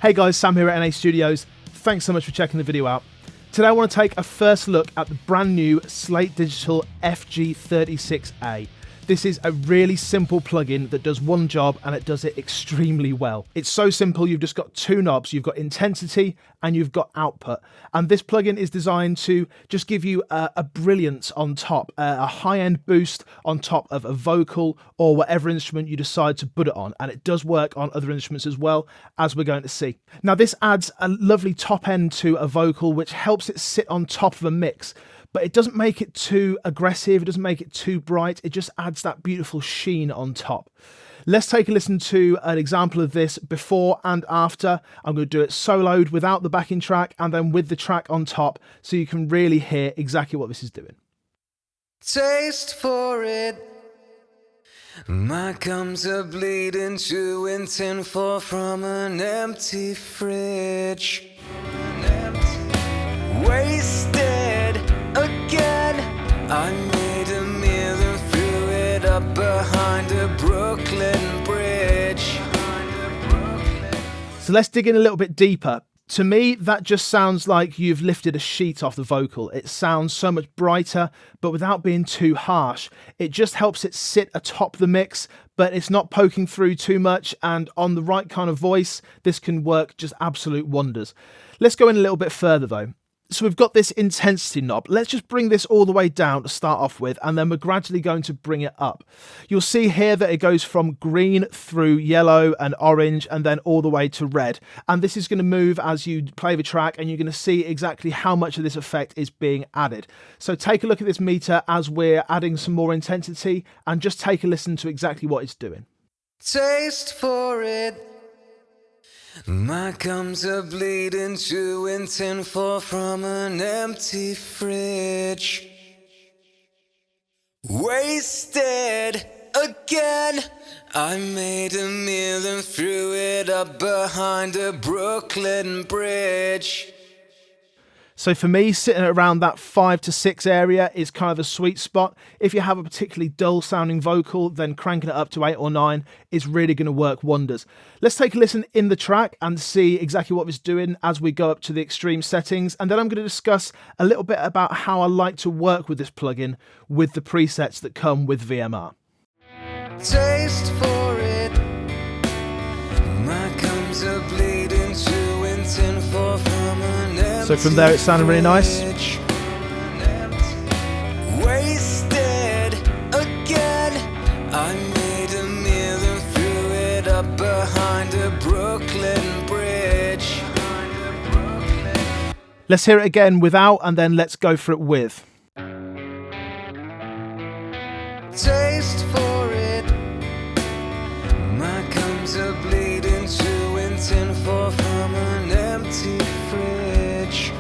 Hey guys, Sam here at NA Studios. Thanks so much for checking the video out. Today I want to take a first look at the brand new Slate Digital FG-36a. This is a really simple plugin that does one job and it does it extremely well. It's so simple, you've just got two knobs. You've got intensity and you've got output. And this plugin is designed to just give you a brilliance on top, a high-end boost on top of a vocal or whatever instrument you decide to put it on. And it does work on other instruments as well, as we're going to see. Now this adds a lovely top end to a vocal, which helps it sit on top of a mix. But it doesn't make it too aggressive, it doesn't make it too bright, it just adds that beautiful sheen on top. Let's take a listen to an example of this before and after. I'm going to do it soloed without the backing track and then with the track on top so you can really hear exactly what this is doing. Taste for it. My gums are bleeding, chewing tinfoil from an empty fridge. Wasted again. I made a meal and threw it up behind a Brooklyn bridge. So let's dig in a little bit deeper. To me, that just sounds like you've lifted a sheet off the vocal. It sounds so much brighter, but without being too harsh. It just helps it sit atop the mix, but it's not poking through too much, and on the right kind of voice, this can work just absolute wonders. Let's go in a little bit further though. So we've got this intensity knob. Let's just bring this all the way down to start off with, and then we're gradually going to bring it up. You'll see here that it goes from green through yellow and orange and then all the way to red. And this is going to move as you play the track, and you're going to see exactly how much of this effect is being added. So take a look at this meter as we're adding some more intensity, and just take a listen to exactly what it's doing. Taste for it. My gums are bleeding, chewing tinfoil from an empty fridge. Wasted again. I made a meal and threw it up behind a Brooklyn bridge. So for me, sitting around that 5 to 6 area is kind of a sweet spot. If you have a particularly dull sounding vocal, then cranking it up to 8 or 9 is really going to work wonders. Let's take a listen in the track and see exactly what it's doing as we go up to the extreme settings. And then I'm going to discuss a little bit about how I like to work with this plugin with the presets that come with VMR. Taste for it. My gums are bleeding, chewing tinfoil from an empty. So from there, it sounded really nice. Wasted again. I made a meal and threw it up behind a Brooklyn bridge. Let's hear it again without, and then let's go for it with. Taste for it. My gums are bleeding, chewing tinfoil from an empty fridge.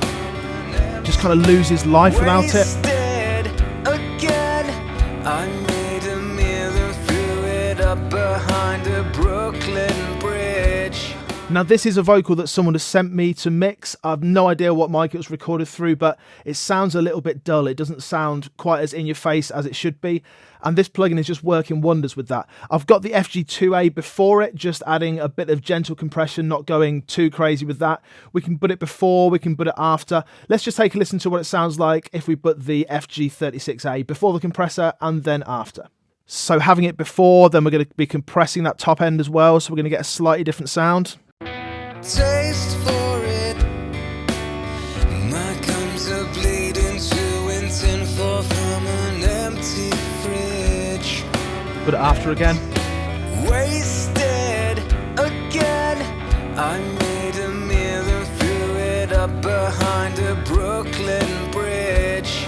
Just kind of loses life without it. Wasted again. I made a meal and threw it up behind a Brooklyn bridge. Now this is a vocal that someone has sent me to mix. I have no idea what mic it was recorded through, but it sounds a little bit dull. It doesn't sound quite as in your face as it should be. And this plugin is just working wonders with that. I've got the FG-2A before it, just adding a bit of gentle compression, not going too crazy with that. We can put it before, we can put it after. Let's just take a listen to what it sounds like if we put the FG-36a before the compressor and then after. So having it before, then we're going to be compressing that top end as well, so we're going to get a slightly different sound. Taste for it. My gums are bleeding, chewing tinfoil from an empty fridge. Put it after again. Wasted again. I made a meal and threw it up behind a Brooklyn bridge.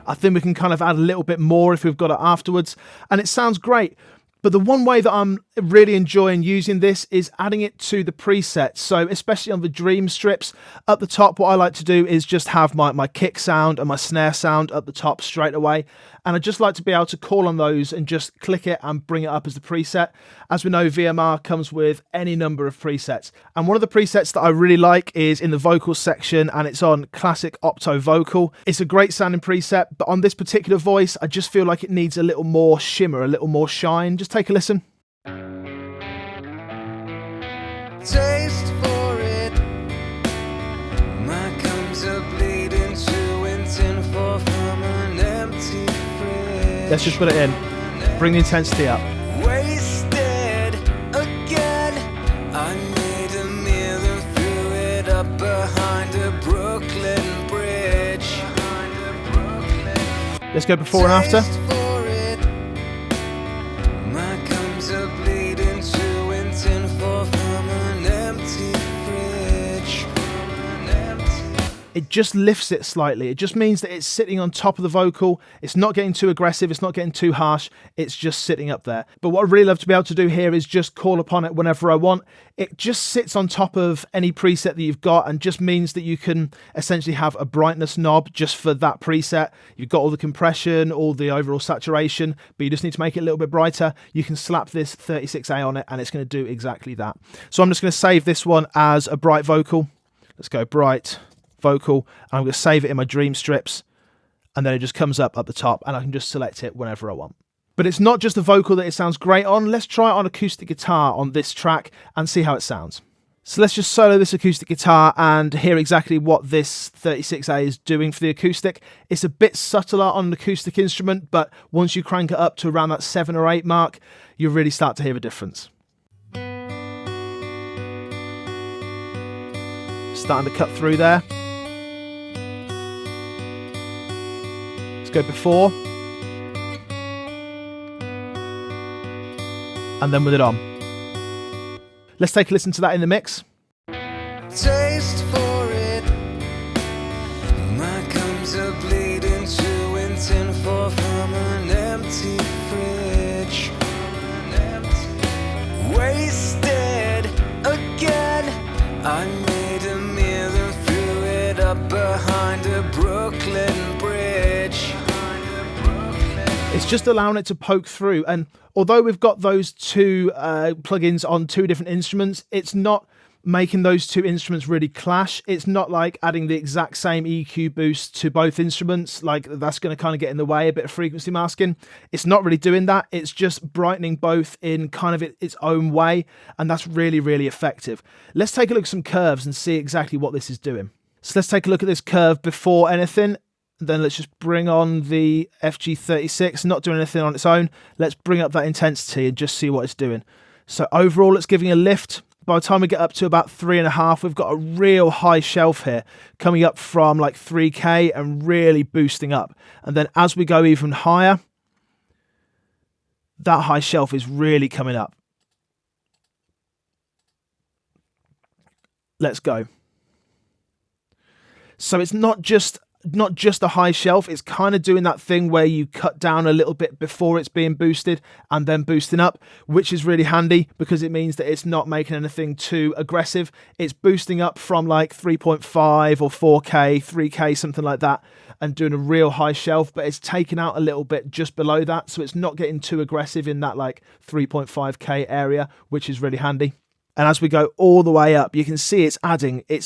I think we can kind of add a little bit more if we've got it afterwards, and it sounds great. But the one way that I'm really enjoying using this is adding it to the presets. So especially on the dream strips, up the top, what I like to do is just have my kick sound and my snare sound up the top straight away. And I just like to be able to call on those and just click it and bring it up as the preset. As we know, VMR comes with any number of presets. And one of the presets that I really like is in the vocals section, and it's on classic opto vocal. It's a great sounding preset, but on this particular voice, I just feel like it needs a little more shimmer, a little more shine. Just take a listen. Taste Let's just put it in. Bring the intensity up. Wasted again. I made a meal and threw it up behind a Brooklyn bridge. Let's go before and after. Taste for it. My gums are bleeding to intent for from an empty fridge. It just lifts it slightly. It just means that it's sitting on top of the vocal. It's not getting too aggressive. It's not getting too harsh. It's just sitting up there. But what I really love to be able to do here is just call upon it whenever I want. It just sits on top of any preset that you've got and just means that you can essentially have a brightness knob just for that preset. You've got all the compression, all the overall saturation, but you just need to make it a little bit brighter. You can slap this 36A on it and it's going to do exactly that. So I'm just going to save this one as a bright vocal. Let's go bright vocal, and I'm going to save it in my dream strips, and then it just comes up at the top and I can just select it whenever I want. But it's not just the vocal that it sounds great on. Let's try it on acoustic guitar on this track and see how it sounds. So let's just solo this acoustic guitar and hear exactly what this 36A is doing for the acoustic. It's a bit subtler on an acoustic instrument, but once you crank it up to around that 7 or 8 mark, you really start to hear a difference. Starting to cut through there. Go before and then with it on. Let's take a listen to that in the mix. Taste for it. My gums are bleeding to intent for from an empty fridge. Wasted again. I made a meal and threw it up behind a Brooklyn bridge. It's just allowing it to poke through, and although we've got those two plugins on two different instruments, it's not making those two instruments really clash. It's not like adding the exact same EQ boost to both instruments, like that's going to kind of get in the way, a bit of frequency masking. It's not really doing that. It's just brightening both in kind of its own way, and that's really, really effective. Let's take a look at some curves and see exactly what this is doing. So let's take a look at this curve before anything. Then let's just bring on the FG-36, not doing anything on its own. Let's bring up that intensity and just see what it's doing. So overall, it's giving a lift. By the time we get up to about 3.5, we've got a real high shelf here, coming up from like 3K and really boosting up. And then as we go even higher, that high shelf is really coming up. Let's go. So it's not just a high shelf, it's kind of doing that thing where you cut down a little bit before it's being boosted and then boosting up, which is really handy because it means that it's not making anything too aggressive. It's boosting up from like 3.5 or 4K, 3K, something like that, and doing a real high shelf, but it's taken out a little bit just below that, so it's not getting too aggressive in that like 3.5K area, which is really handy. And as we go all the way up, you can see it's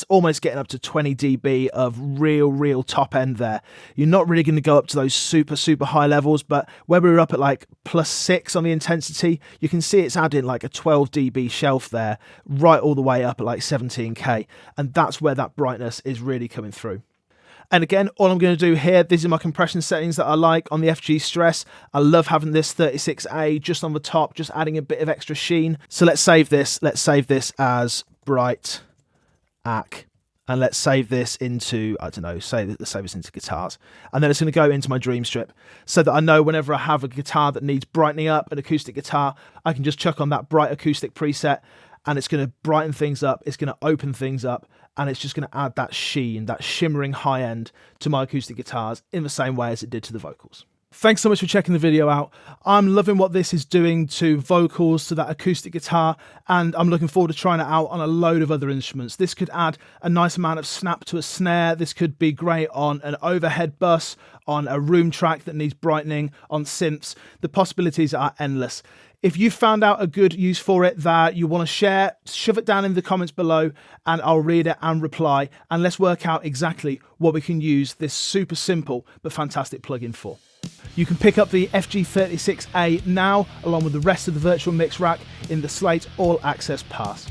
almost getting up to 20 dB of real top end there. You're not really going to go up to those super high levels, but where we're up at like +6 on the intensity, you can see it's adding like a 12 dB shelf there, right all the way up at like 17K. And that's where that brightness is really coming through. And again, all I'm going to do here, these are my compression settings that I like on the FG Stress. I love having this 36A just on the top, just adding a bit of extra sheen. So let's save this. Let's save this as bright AC. And let's save this into, I don't know, let's save this into guitars. And then it's going to go into my dream strip so that I know whenever I have a guitar that needs brightening up, an acoustic guitar, I can just chuck on that bright acoustic preset and it's going to brighten things up. It's going to open things up. And it's just going to add that sheen, that shimmering high end to my acoustic guitars in the same way as it did to the vocals. Thanks so much for checking the video out. I'm loving what this is doing to vocals, to that acoustic guitar, and I'm looking forward to trying it out on a load of other instruments. This could add a nice amount of snap to a snare. This could be great on an overhead bus, on a room track that needs brightening, on synths. The possibilities are endless. If you found out a good use for it that you want to share, shove it down in the comments below and I'll read it and reply. And let's work out exactly what we can use this super simple but fantastic plugin for. You can pick up the FG-36a now, along with the rest of the virtual mix rack in the Slate All Access Pass.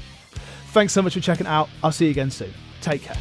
Thanks so much for checking it out. I'll see you again soon. Take care.